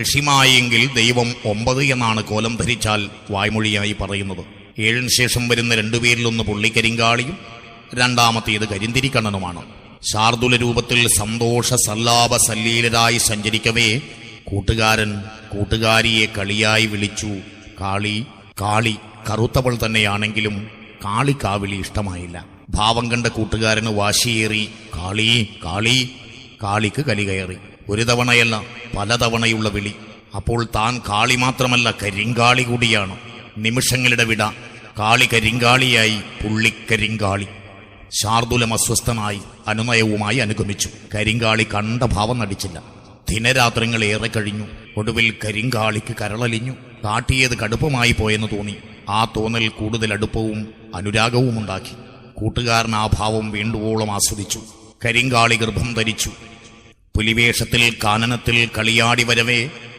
ഋഷിമായെങ്കിൽ ദൈവം 9 എന്നാണ് കോലം ധരിച്ചാൽ വായ്മൊഴിയായി പറയുന്നത്. 7 ശേഷം വരുന്ന രണ്ടുപേരിലൊന്ന് പുള്ളിക്കരിങ്കാളിയും രണ്ടാമത്തേത് കരിന്തിരിക്കണ്ണനുമാണ്. ശാർദുല രൂപത്തിൽ സന്തോഷ സല്ലാപ സല്ലീലരായി സഞ്ചരിക്കവേ കൂട്ടുകാരൻ കൂട്ടുകാരിയെ കളിയായി വിളിച്ചു കാളി കാളി. കറുത്തവൾ തന്നെയാണെങ്കിലും കാളിക്കാവിളി ഇഷ്ടമായില്ല. ഭാവം കണ്ട കൂട്ടുകാരന് വാശിയേറി കാളി കാളി. കാളിക്ക് കലി കയറി. ഒരു തവണയല്ല പലതവണയുള്ള വിളി. അപ്പോൾ താൻ കാളി മാത്രമല്ല കരിങ്കാളി കൂടിയാണ്. നിമിഷങ്ങളുടെ വിട കാളി കരിങ്കാളിയായി പുള്ളിക്കരിങ്കാളി. ശാർദുലം അസ്വസ്ഥനായി അനുനയവുമായി അനുഗമിച്ചു. കരിങ്കാളി കണ്ട ഭാവം നടിച്ചില്ല. ദിനരാത്രങ്ങൾ ഏറെ കഴിഞ്ഞു. ഒടുവിൽ കരിങ്കാളിക്ക് കരളലിഞ്ഞു. കാട്ടിയത് കടുപ്പമായി പോയെന്ന് തോന്നി. ആ തോന്നൽ കൂടുതൽ അടുപ്പവും അനുരാഗവും ഉണ്ടാക്കി. കൂട്ടുകാരൻ ആ ഭാവം വേണ്ടുവോളം ആസ്വദിച്ചു. കരിങ്കാളി ഗർഭം ധരിച്ചു. പുലിവേഷത്തിൽ കാനനത്തിൽ കളിയാടി വരവേ